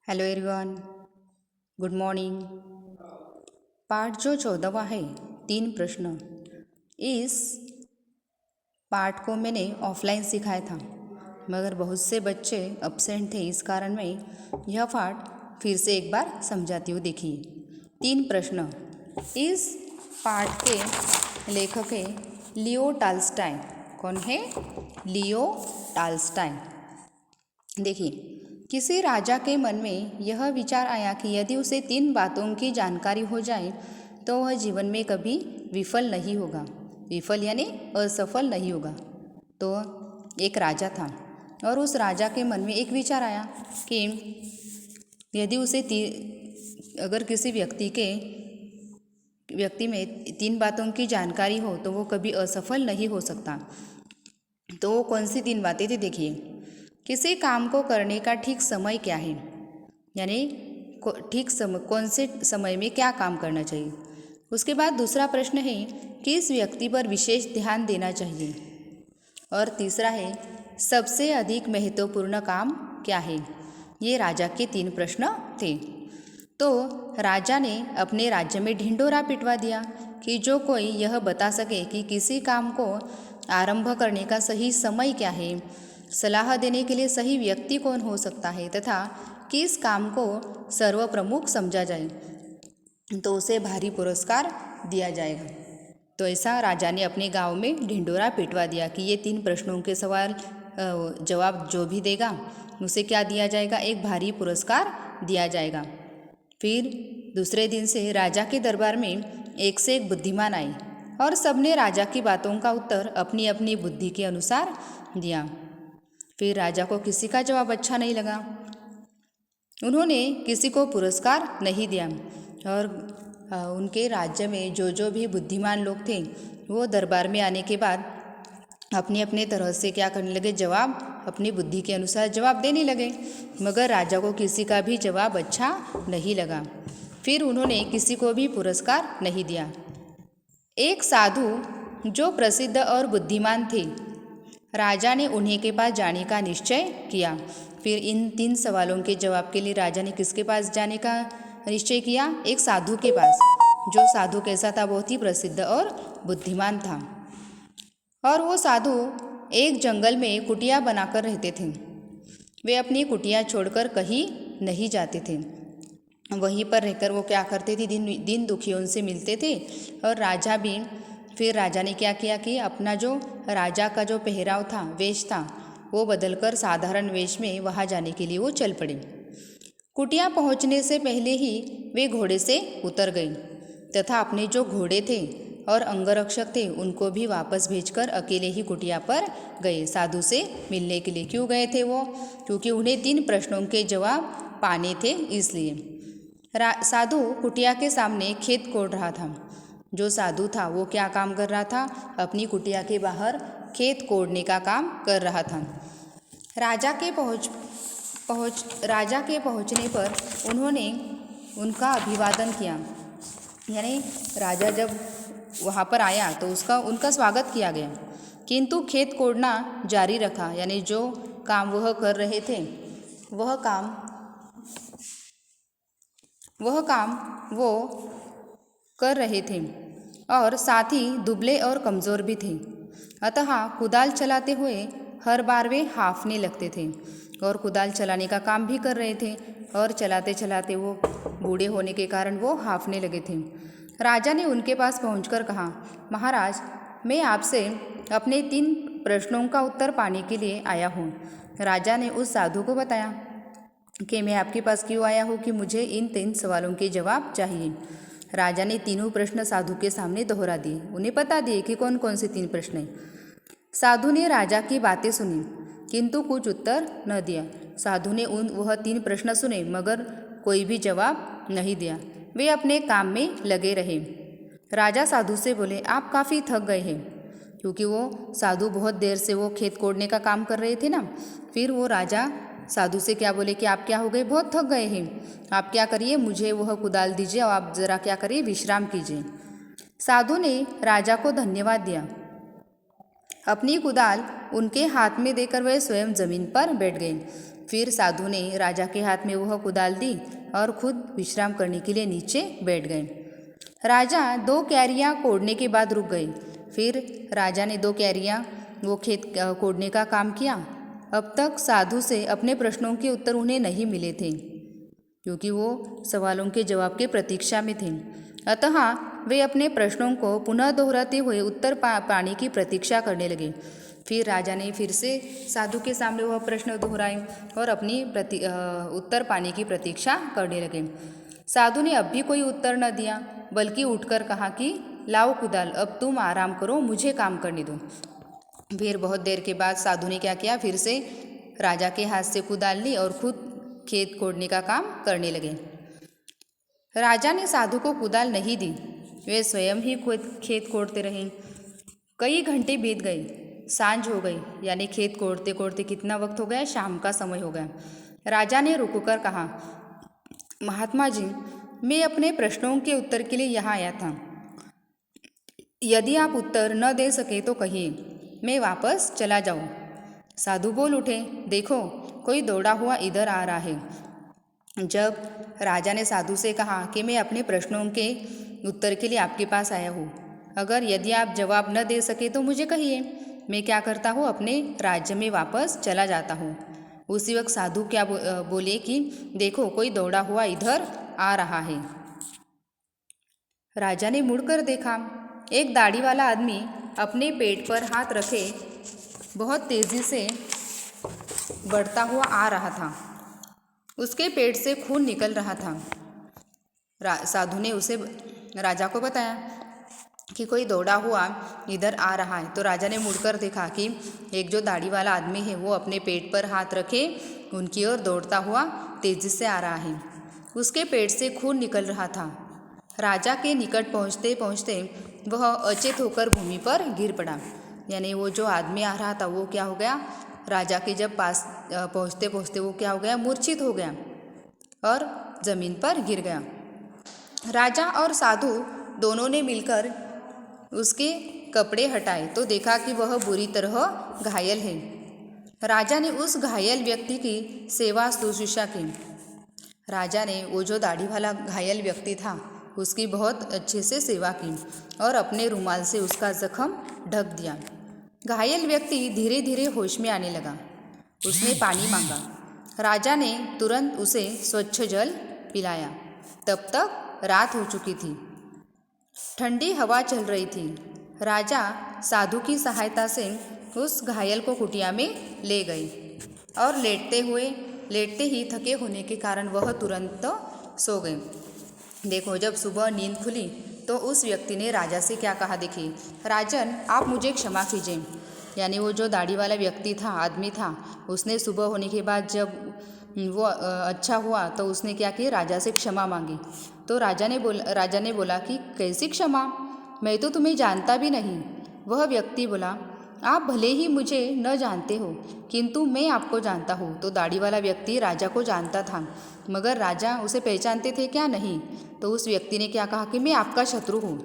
Hello everyone, good morning. पाठ जो 14वां है, 3 प्रश्न। इस पाठ को मैंने ऑफलाइन सिखाया था, मगर बहुत से बच्चे अब्सेंट थे। इस कारण मैं यह पाठ फिर से एक बार समझाती हूँ। देखिए, 3 प्रश्न। इस पाठ के लेखक है लियो टॉल्स्टॉय। कौन है? Leo Tolstoy. देखिए, किसी राजा के मन में यह विचार आया कि यदि उसे 3 बातों की जानकारी हो जाए तो वह जीवन में कभी विफल नहीं होगा। विफल यानी असफल नहीं होगा। तो एक राजा था और उस राजा के मन में एक विचार आया कि यदि उसे अगर किसी व्यक्ति में 3 बातों की जानकारी हो तो वो कभी असफल नहीं हो सकता। तो वो कौन सी 3 बातें थी? देखिए, किसी काम को करने का ठीक समय क्या है, यानी ठीक समय, कौन से समय में क्या काम करना चाहिए। उसके बाद दूसरा प्रश्न है किस व्यक्ति पर विशेष ध्यान देना चाहिए। और तीसरा है सबसे अधिक महत्वपूर्ण काम क्या है। ये राजा के 3 प्रश्न थे। तो राजा ने अपने राज्य में ढिंढोरा पिटवा दिया कि जो कोई यह बता सके कि किसी काम को आरंभ करने का सही समय क्या है, सलाह देने के लिए सही व्यक्ति कौन हो सकता है तथा किस काम को सर्वप्रमुख समझा जाए, तो उसे भारी पुरस्कार दिया जाएगा। तो ऐसा राजा ने अपने गांव में ढिंढोरा पिटवा दिया कि ये 3 प्रश्नों के जवाब जो भी देगा उसे क्या दिया जाएगा? एक भारी पुरस्कार दिया जाएगा। फिर दूसरे दिन से राजा के दरबार में एक से एक बुद्धिमान आए और सबने राजा की बातों का उत्तर अपनी अपनी बुद्धि के अनुसार दिया। फिर राजा को किसी का जवाब अच्छा नहीं लगा। उन्होंने किसी को पुरस्कार नहीं दिया और उनके राज्य में जो भी बुद्धिमान लोग थे वो दरबार में आने के बाद अपने अपने तरह से क्या करने लगे? जवाब अपनी बुद्धि के अनुसार जवाब देने लगे, मगर राजा को किसी का भी जवाब अच्छा नहीं लगा। फिर उन्होंने किसी को भी पुरस्कार नहीं दिया। एक साधु जो प्रसिद्ध और बुद्धिमान थे, राजा ने उन्हीं के पास जाने का निश्चय किया। फिर इन 3 सवालों के जवाब के लिए राजा ने किसके पास जाने का निश्चय किया? एक साधु के पास। जो साधु कैसा था? बहुत ही प्रसिद्ध और बुद्धिमान था। और वो साधु एक जंगल में कुटिया बनाकर रहते थे। वे अपनी कुटिया छोड़कर कहीं नहीं जाते थे। वहीं पर रहकर वो क्या करते थे? दिन दुखियों से मिलते थे। और राजा भी, फिर राजा ने क्या किया कि अपना जो राजा का जो पहराव था, वेश था, वो बदलकर साधारण वेश में वहाँ जाने के लिए वो चल पड़े। कुटिया पहुँचने से पहले ही वे घोड़े से उतर गए तथा अपने जो घोड़े थे और अंगरक्षक थे उनको भी वापस भेजकर अकेले ही कुटिया पर गए साधु से मिलने के लिए। क्यों गए थे वो? क्योंकि उन्हें 3 प्रश्नों के जवाब पाने थे, इसलिए। साधु कुटिया के सामने खेत कोड़ रहा था। जो साधु था वो क्या काम कर रहा था? अपनी कुटिया के बाहर खेत कोड़ने का काम कर रहा था। राजा के पहुँचने पर उन्होंने उनका अभिवादन किया, यानी राजा जब वहाँ पर आया तो उनका स्वागत किया गया, किंतु खेत कोड़ना जारी रखा। यानी जो काम वह कर रहे थे वह काम वो कर रहे थे और साथ ही दुबले और कमज़ोर भी थे। अतः कुदाल चलाते हुए हर बार वे हांफने लगते थे और कुदाल चलाने का काम भी कर रहे थे और चलाते चलाते वो बूढ़े होने के कारण वो हांफने लगे थे। राजा ने उनके पास पहुंचकर कहा, महाराज, मैं आपसे अपने 3 प्रश्नों का उत्तर पाने के लिए आया हूँ। राजा ने उस साधु को बताया कि मैं आपके पास क्यों आया हूँ कि मुझे इन 3 सवालों के जवाब चाहिए। राजा ने तीनों प्रश्न साधु के सामने दोहरा दिए, उन्हें बता दिए कि कौन कौन से 3 प्रश्न हैं। साधु ने राजा की बातें सुनी किंतु कुछ उत्तर न दिया। साधु ने वह 3 प्रश्न सुने मगर कोई भी जवाब नहीं दिया। वे अपने काम में लगे रहे। राजा साधु से बोले, आप काफ़ी थक गए हैं, क्योंकि वो साधु बहुत देर से वो खेत कोड़ने का काम कर रहे थे ना। फिर वो राजा साधु से क्या बोले कि आप क्या हो गए? बहुत थक गए हैं, आप क्या करिए, मुझे वह कुदाल दीजिए और आप ज़रा क्या करिए, विश्राम कीजिए। साधु ने राजा को धन्यवाद दिया। अपनी कुदाल उनके हाथ में देकर वह स्वयं जमीन पर बैठ गए। फिर साधु ने राजा के हाथ में वह कुदाल दी और खुद विश्राम करने के लिए नीचे बैठ गए। राजा 2 क्यारियाँ कोड़ने के बाद रुक गए। फिर राजा ने 2 क्यारियाँ वो खेत कोड़ने का काम किया। अब तक साधु से अपने प्रश्नों के उत्तर उन्हें नहीं मिले थे, क्योंकि वो सवालों के जवाब के प्रतीक्षा में थे। अतः वे अपने प्रश्नों को पुनः दोहराते हुए उत्तर पाने की प्रतीक्षा करने लगे। फिर राजा ने फिर से साधु के सामने वह प्रश्न दोहराए और अपनी उत्तर पाने की प्रतीक्षा करने लगे। साधु ने अब भी कोई उत्तर न दिया, बल्कि उठकर कहा कि लाओ कुदाल, अब तुम आराम करो, मुझे काम करने दो। फिर बहुत देर के बाद साधु ने क्या किया, फिर से राजा के हाथ से कुदाल ली और खुद खेत कोड़ने का काम करने लगे। राजा ने साधु को कुदाल नहीं दी, वे स्वयं ही खेत कोड़ते रहे। कई घंटे बीत गए, सांझ हो गई, यानी खेत कोड़ते कोड़ते कितना वक्त हो गया, शाम का समय हो गया। राजा ने रुककर कहा, महात्मा जी, मैं अपने प्रश्नों के उत्तर के लिए यहाँ आया था। यदि आप उत्तर न दे सके तो कहिए, मैं वापस चला जाऊँ। साधु बोल उठे, देखो कोई दौड़ा हुआ इधर आ रहा है। जब राजा ने साधु से कहा कि मैं अपने प्रश्नों के उत्तर के लिए आपके पास आया हूँ, अगर यदि आप जवाब न दे सके तो मुझे कहिए, मैं क्या करता हूँ, अपने राज्य में वापस चला जाता हूँ। उसी वक्त साधु क्या बोले कि देखो कोई दौड़ा हुआ इधर आ रहा है। राजा ने मुड़कर देखा, एक दाढ़ी वाला आदमी अपने पेट पर हाथ रखे बहुत तेजी से बढ़ता हुआ आ रहा था। उसके पेट से खून निकल रहा था। साधु ने उसे राजा को बताया कि कोई दौड़ा हुआ इधर आ रहा है। तो राजा ने मुड़कर देखा कि एक जो दाढ़ी वाला आदमी है वो अपने पेट पर हाथ रखे उनकी ओर दौड़ता हुआ तेजी से आ रहा है। उसके पेट से खून निकल रहा था। राजा के निकट पहुँचते पहुँचते वह अचेत होकर भूमि पर गिर पड़ा। यानी वो जो आदमी आ रहा था वो क्या हो गया, राजा के जब पास पहुँचते पहुँचते वो क्या हो गया, मूर्छित हो गया और ज़मीन पर गिर गया। राजा और साधु दोनों ने मिलकर उसके कपड़े हटाए तो देखा कि वह बुरी तरह घायल है। राजा ने उस घायल व्यक्ति की सेवा शुश्रूषा की। राजा ने वो जो दाढ़ी वाला घायल व्यक्ति था उसकी बहुत अच्छे से सेवा की और अपने रुमाल से उसका जख्म ढक दिया। घायल व्यक्ति धीरे धीरे होश में आने लगा। उसने पानी मांगा। राजा ने तुरंत उसे स्वच्छ जल पिलाया। तब तक रात हो चुकी थी, ठंडी हवा चल रही थी। राजा साधु की सहायता से उस घायल को कुटिया में ले गई और लेटते ही थके होने के कारण वह तुरंत सो गए। देखो, जब सुबह नींद खुली तो उस व्यक्ति ने राजा से क्या कहा, देखिए, राजन आप मुझे क्षमा कीजिए। यानी वो जो दाढ़ी वाला व्यक्ति था, आदमी था, उसने सुबह होने के बाद जब वो अच्छा हुआ तो उसने क्या किया, राजा से क्षमा मांगी। तो राजा ने बोला कि कैसी क्षमा, मैं तो तुम्हें जानता भी नहीं। वह व्यक्ति बोला, आप भले ही मुझे न जानते हो किंतु मैं आपको जानता हूँ। तो दाढ़ी वाला व्यक्ति राजा को जानता था, मगर राजा उसे पहचानते थे क्या, नहीं। तो उस व्यक्ति ने क्या कहा कि मैं आपका शत्रु हूँ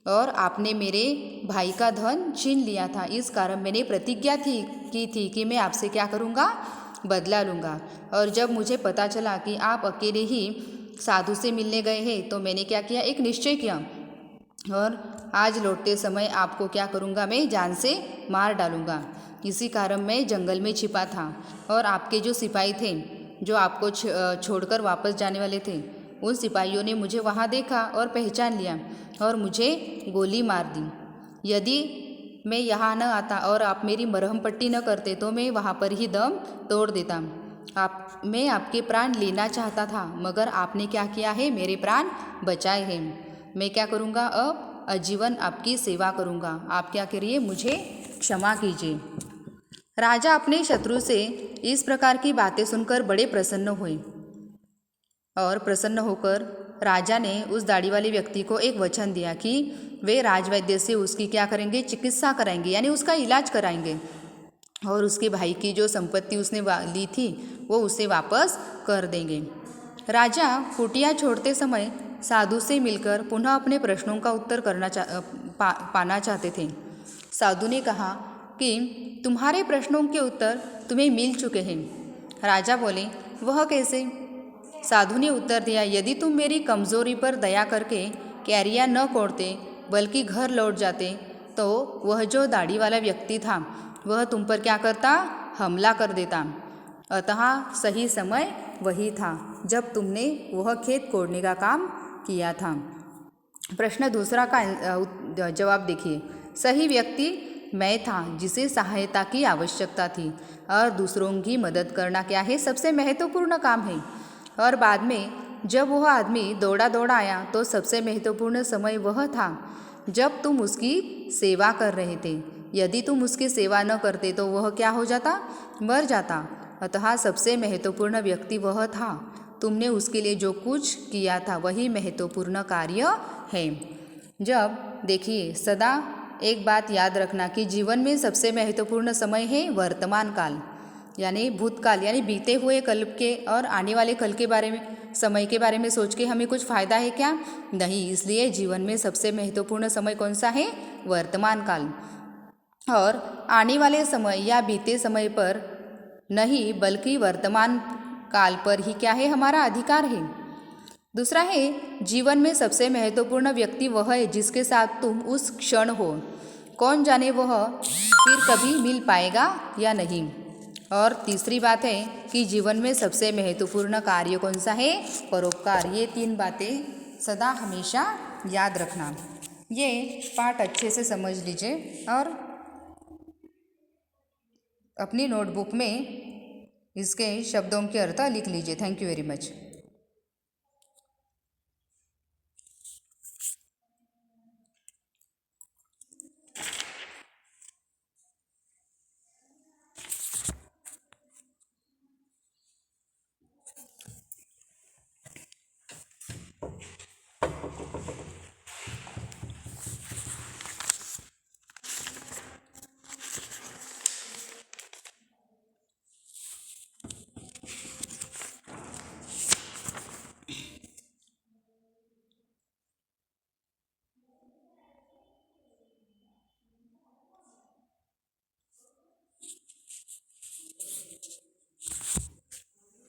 और आपने मेरे भाई का धन छीन लिया था, इस कारण मैंने प्रतिज्ञा की थी कि मैं आपसे क्या करूँगा, बदला लूँगा। और जब मुझे पता चला कि आप अकेले ही साधु से मिलने गए हैं तो मैंने क्या किया, एक निश्चय किया और आज लौटते समय आपको क्या करूँगा, मैं जान से मार डालूँगा। इसी कारण मैं जंगल में छिपा था और आपके जो सिपाही थे जो आपको छोड़कर वापस जाने वाले थे, उन सिपाहियों ने मुझे वहाँ देखा और पहचान लिया और मुझे गोली मार दी। यदि मैं यहाँ न आता और आप मेरी मरहम पट्टी न करते तो मैं वहाँ पर ही दम तोड़ देता। मैं आपके प्राण लेना चाहता था, मगर आपने क्या किया है, मेरे प्राण बचाए हैं। मैं क्या करूँगा, अब आजीवन आपकी सेवा करूँगा। आप क्या करिए, मुझे क्षमा कीजिए। राजा अपने शत्रु से इस प्रकार की बातें सुनकर बड़े प्रसन्न हुए और प्रसन्न होकर राजा ने उस दाढ़ी वाले व्यक्ति को एक वचन दिया कि वे राजवैद्य से उसकी क्या करेंगे, चिकित्सा कराएंगे, यानी उसका इलाज कराएंगे और उसके भाई की जो संपत्ति उसने ली थी वो उसे वापस कर देंगे। राजा कुटिया छोड़ते समय साधु से मिलकर पुनः अपने प्रश्नों का उत्तर पाना चाहते थे। साधु ने कहा कि तुम्हारे प्रश्नों के उत्तर तुम्हें मिल चुके हैं। राजा बोले, वह कैसे? साधु ने उत्तर दिया, यदि तुम मेरी कमजोरी पर दया करके कैरिया न कोड़ते बल्कि घर लौट जाते तो वह जो दाढ़ी वाला व्यक्ति था वह तुम पर क्या करता? हमला कर देता। अतः सही समय वही था जब तुमने वह खेत कोड़ने का काम किया था। प्रश्न दूसरा का जवाब देखिए। सही व्यक्ति मैं था जिसे सहायता की आवश्यकता थी और दूसरों की मदद करना क्या है? सबसे महत्वपूर्ण काम है। और बाद में जब वह आदमी दौड़ा दौड़ा आया तो सबसे महत्वपूर्ण समय वह था जब तुम उसकी सेवा कर रहे थे। यदि तुम उसकी सेवा न करते तो वह क्या हो जाता? मर जाता। अतः सबसे महत्वपूर्ण व्यक्ति वह था। तुमने उसके लिए जो कुछ किया था वही महत्वपूर्ण कार्य है। जब देखिए, सदा एक बात याद रखना कि जीवन में सबसे महत्वपूर्ण समय है वर्तमान काल, यानी भूतकाल, यानी बीते हुए कल के और आने वाले कल के बारे में, समय के बारे में सोच के हमें कुछ फ़ायदा है क्या? नहीं। इसलिए जीवन में सबसे महत्वपूर्ण समय कौन सा है? वर्तमान काल। और आने वाले समय या बीते समय पर नहीं बल्कि वर्तमान काल पर ही क्या है? हमारा अधिकार है। दूसरा है, जीवन में सबसे महत्वपूर्ण व्यक्ति वह है जिसके साथ तुम उस क्षण हो। कौन जाने वह फिर कभी मिल पाएगा या नहीं। और तीसरी बात है कि जीवन में सबसे महत्वपूर्ण कार्य कौन सा है? परोपकार। ये 3 बातें सदा हमेशा याद रखना। ये पाठ अच्छे से समझ लीजिए और अपनी नोटबुक में इसके शब्दों के अर्थ लिख लीजिए। Thank you very much.